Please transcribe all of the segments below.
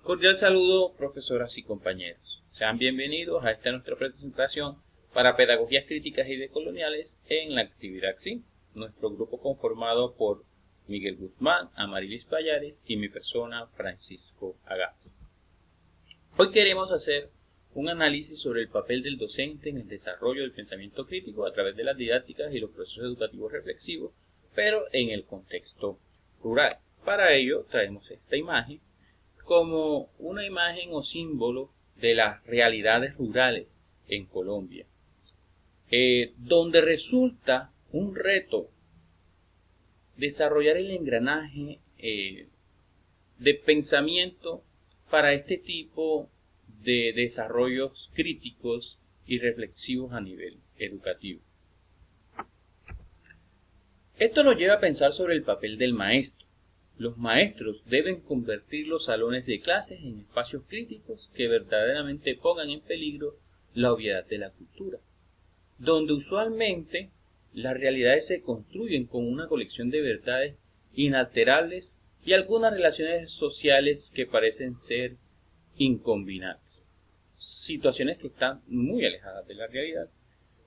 Cordial saludo, profesoras y compañeros. Sean bienvenidos a esta nuestra presentación para Pedagogías Críticas y Decoloniales en la actividad SIN, nuestro grupo conformado por Miguel Guzmán, Amarilis Payares y mi persona, Francisco Agato. Hoy queremos hacer un análisis sobre el papel del docente en el desarrollo del pensamiento crítico a través de las didácticas y los procesos educativos reflexivos, pero en el contexto rural. Para ello traemos esta imagen como una imagen o símbolo de las realidades rurales en Colombia, donde resulta un reto desarrollar el engranaje de pensamiento para este tipo de desarrollos críticos y reflexivos a nivel educativo. Esto nos lleva a pensar sobre el papel del maestro. Los maestros deben convertir los salones de clases en espacios críticos que verdaderamente pongan en peligro la obviedad de la cultura, donde usualmente las realidades se construyen con una colección de verdades inalterables y algunas relaciones sociales que parecen ser incombinables. Situaciones que están muy alejadas de la realidad,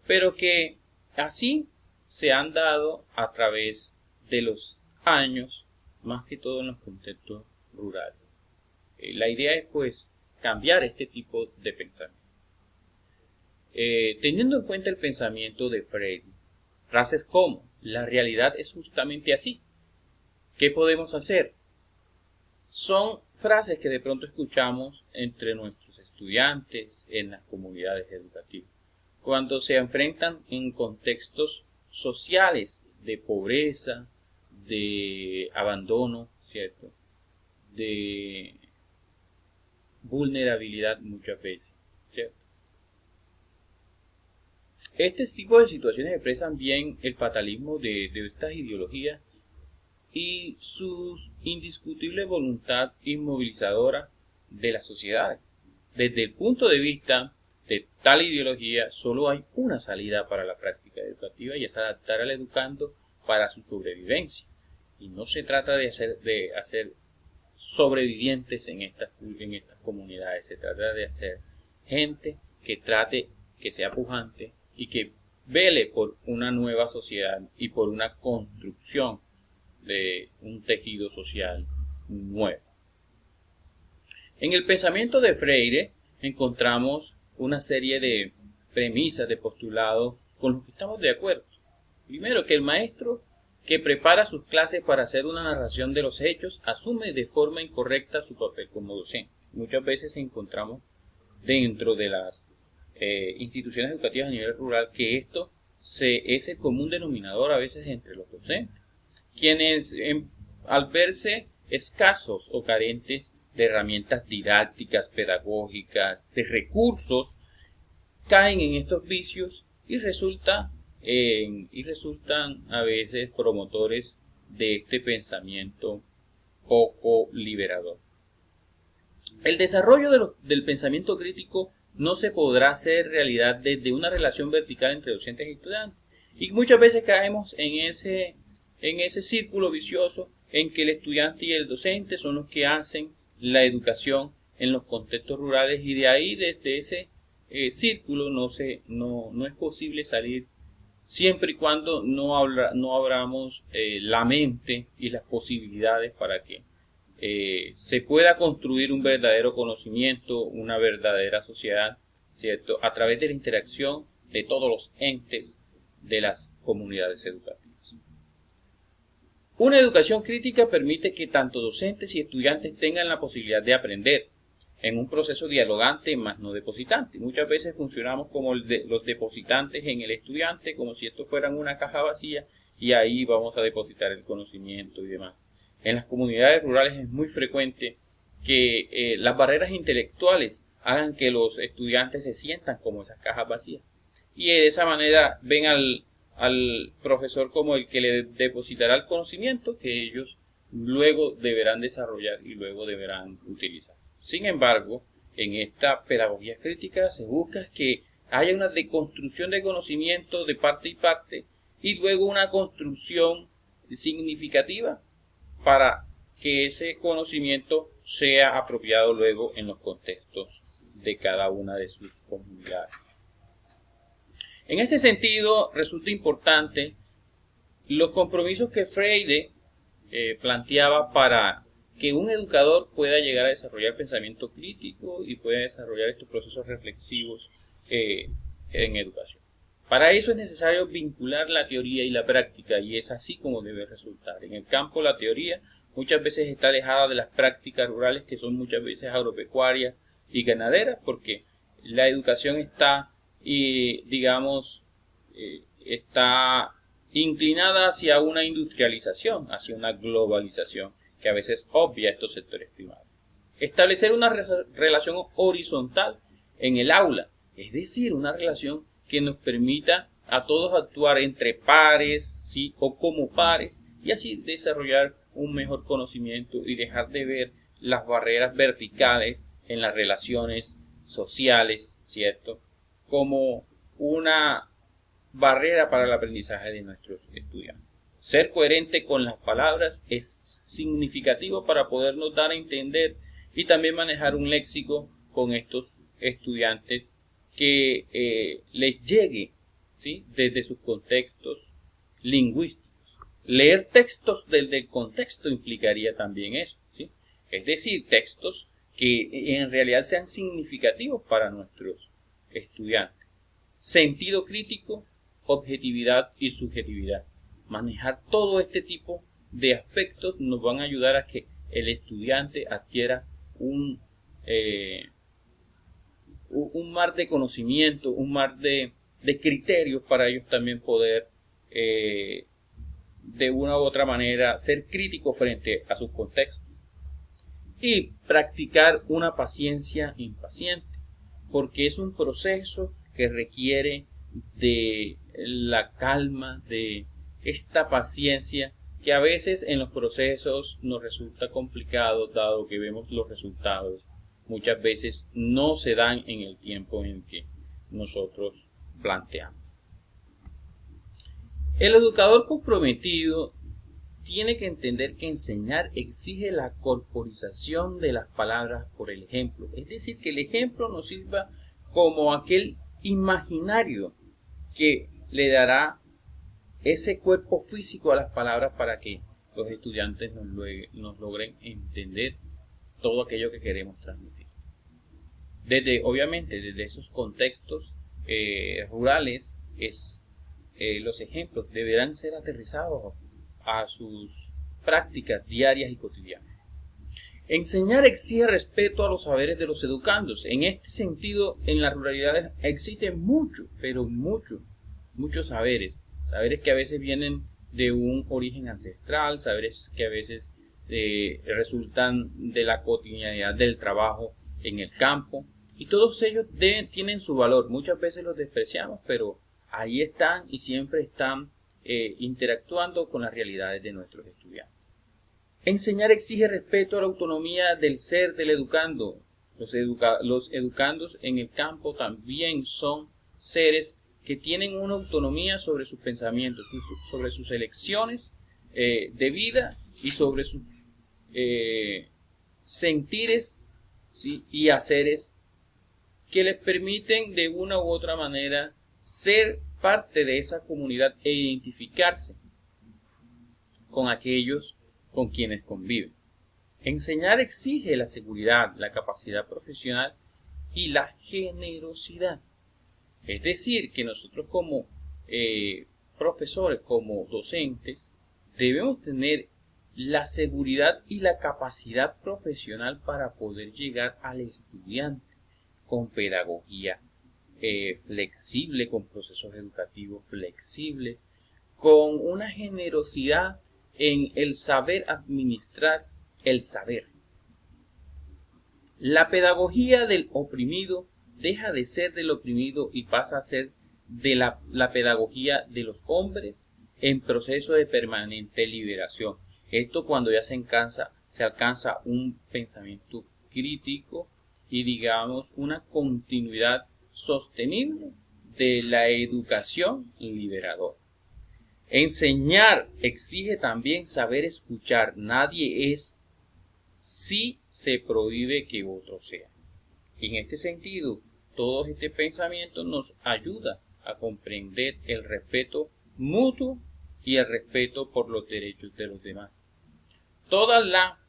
pero que así se han dado a través de los años, más que todo en los contextos rurales. La idea es pues cambiar este tipo de pensamiento. Teniendo en cuenta el pensamiento de Freire, frases como la realidad es justamente así, ¿qué podemos hacer? Son frases que de pronto escuchamos entre nuestros estudiantes en las comunidades educativas, cuando se enfrentan en contextos sociales de pobreza, de abandono, ¿cierto? De vulnerabilidad muchas veces, ¿cierto? Este tipo de situaciones expresan bien el fatalismo de estas ideologías y su indiscutible voluntad inmovilizadora de la sociedad. Desde el punto de vista de tal ideología, solo hay una salida para la práctica educativa y es adaptar al educando para su sobrevivencia. Y no se trata de hacer sobrevivientes en estas comunidades, se trata de hacer gente que sea pujante y que vele por una nueva sociedad y por una construcción de un tejido social nuevo. En el pensamiento de Freire encontramos una serie de premisas, de postulados con los que estamos de acuerdo. Primero, que el maestro que prepara sus clases para hacer una narración de los hechos asume de forma incorrecta su papel como docente. Muchas veces encontramos dentro de las instituciones educativas a nivel rural que esto es el común denominador a veces entre los docentes, quienes al verse escasos o carentes de herramientas didácticas, pedagógicas, de recursos, caen en estos vicios y resultan a veces promotores de este pensamiento poco liberador. El desarrollo del pensamiento crítico no se podrá hacer realidad desde una relación vertical entre docentes y estudiantes. Y muchas veces caemos en ese círculo vicioso en que el estudiante y el docente son los que hacen la educación en los contextos rurales, y de ahí, desde ese círculo, no es posible salir siempre y cuando no abramos la mente y las posibilidades para que se pueda construir un verdadero conocimiento, una verdadera sociedad, ¿cierto?, a través de la interacción de todos los entes de las comunidades educativas. Una educación crítica permite que tanto docentes y estudiantes tengan la posibilidad de aprender en un proceso dialogante más no depositante. Muchas veces funcionamos como los depositantes en el estudiante, como si estos fueran una caja vacía y ahí vamos a depositar el conocimiento y demás. En las comunidades rurales es muy frecuente que las barreras intelectuales hagan que los estudiantes se sientan como esas cajas vacías y de esa manera ven al profesor como el que le depositará el conocimiento que ellos luego deberán desarrollar y luego deberán utilizar. Sin embargo, en esta pedagogía crítica se busca que haya una deconstrucción de conocimiento de parte y parte y luego una construcción significativa para que ese conocimiento sea apropiado luego en los contextos de cada una de sus comunidades. En este sentido, resulta importante los compromisos que Freire planteaba para que un educador pueda llegar a desarrollar pensamiento crítico y pueda desarrollar estos procesos reflexivos en educación. Para eso es necesario vincular la teoría y la práctica, y es así como debe resultar. En el campo, la teoría muchas veces está alejada de las prácticas rurales, que son muchas veces agropecuarias y ganaderas, porque la educación está, está inclinada hacia una industrialización, hacia una globalización, que a veces obvia estos sectores primarios. Establecer una relación horizontal en el aula, es decir, una relación que nos permita a todos actuar entre pares, ¿sí?, o como pares, y así desarrollar un mejor conocimiento y dejar de ver las barreras verticales en las relaciones sociales, ¿cierto?, como una barrera para el aprendizaje de nuestros estudiantes. Ser coherente con las palabras es significativo para podernos dar a entender y también manejar un léxico con estos estudiantes que les llegue, ¿sí?, desde sus contextos lingüísticos. Leer textos desde el contexto implicaría también eso, ¿sí? Es decir, textos que en realidad sean significativos para nuestros estudiantes. Sentido crítico, objetividad y subjetividad. Manejar todo este tipo de aspectos nos van a ayudar a que el estudiante adquiera un mar de conocimiento, un mar de criterios para ellos también poder de una u otra manera ser crítico frente a sus contextos. Y practicar una paciencia impaciente, porque es un proceso que requiere de la calma, de esta paciencia que a veces en los procesos nos resulta complicado, dado que vemos los resultados muchas veces no se dan en el tiempo en que nosotros planteamos. El educador comprometido tiene que entender que enseñar exige la corporización de las palabras por el ejemplo. Es decir, que el ejemplo nos sirva como aquel imaginario que le dará ese cuerpo físico a las palabras para que los estudiantes nos logren entender todo aquello que queremos transmitir. Obviamente, desde esos contextos rurales, los ejemplos deberán ser aterrizados a sus prácticas diarias y cotidianas. Enseñar exige respeto a los saberes de los educandos. En este sentido, en las ruralidades existen muchos saberes. Saberes que a veces vienen de un origen ancestral, saberes que a veces resultan de la cotidianidad del trabajo en el campo. Y todos ellos tienen su valor. Muchas veces los despreciamos, pero ahí están y siempre están interactuando con las realidades de nuestros estudiantes. Enseñar exige respeto a la autonomía del ser del educando. Los educandos en el campo también son seres que tienen una autonomía sobre sus pensamientos, sobre sus elecciones de vida y sobre sus sentires, ¿sí?, y haceres que les permiten de una u otra manera ser parte de esa comunidad e identificarse con aquellos con quienes conviven. Enseñar exige la seguridad, la capacidad profesional y la generosidad. Es decir, que nosotros como profesores, como docentes, debemos tener la seguridad y la capacidad profesional para poder llegar al estudiante con pedagogía flexible, con procesos educativos flexibles, con una generosidad en el saber administrar el saber. La pedagogía del oprimido deja de ser del oprimido y pasa a ser de la pedagogía de los hombres en proceso de permanente liberación. Esto cuando ya se alcanza un pensamiento crítico y digamos una continuidad sostenible de la educación liberadora. Enseñar exige también saber escuchar. Nadie es sí se prohíbe que otro sea. En este sentido, todo este pensamiento nos ayuda a comprender el respeto mutuo y el respeto por los derechos de los demás. Toda la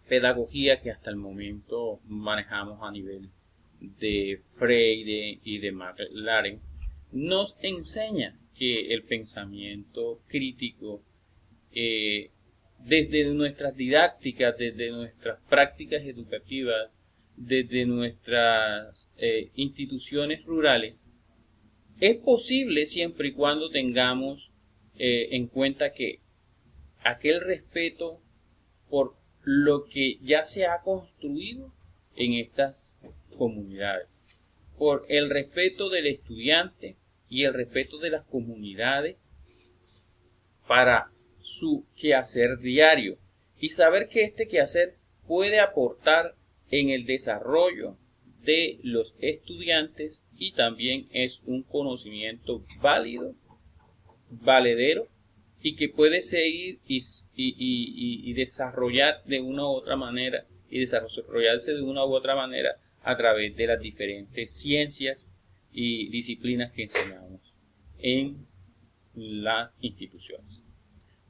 pedagogía que hasta el momento manejamos a nivel de Freire y de McLaren nos enseña que el pensamiento crítico, desde nuestras didácticas, desde nuestras prácticas educativas, desde nuestras instituciones rurales, es posible siempre y cuando tengamos en cuenta que aquel respeto por lo que ya se ha construido en estas comunidades, por el respeto del estudiante y el respeto de las comunidades para su quehacer diario y saber que este quehacer puede aportar en el desarrollo de los estudiantes y también es un conocimiento válido, valedero y que puede seguir y desarrollar de una u otra manera y desarrollarse de una u otra manera a través de las diferentes ciencias y disciplinas que enseñamos en las instituciones.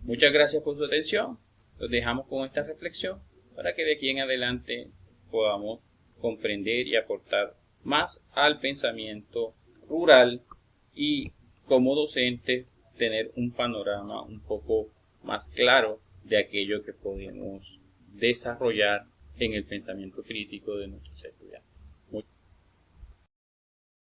Muchas gracias por su atención. Los dejamos con esta reflexión para que de aquí en adelante podamos comprender y aportar más al pensamiento rural y como docente tener un panorama un poco más claro de aquello que podemos desarrollar en el pensamiento crítico de nuestro ser.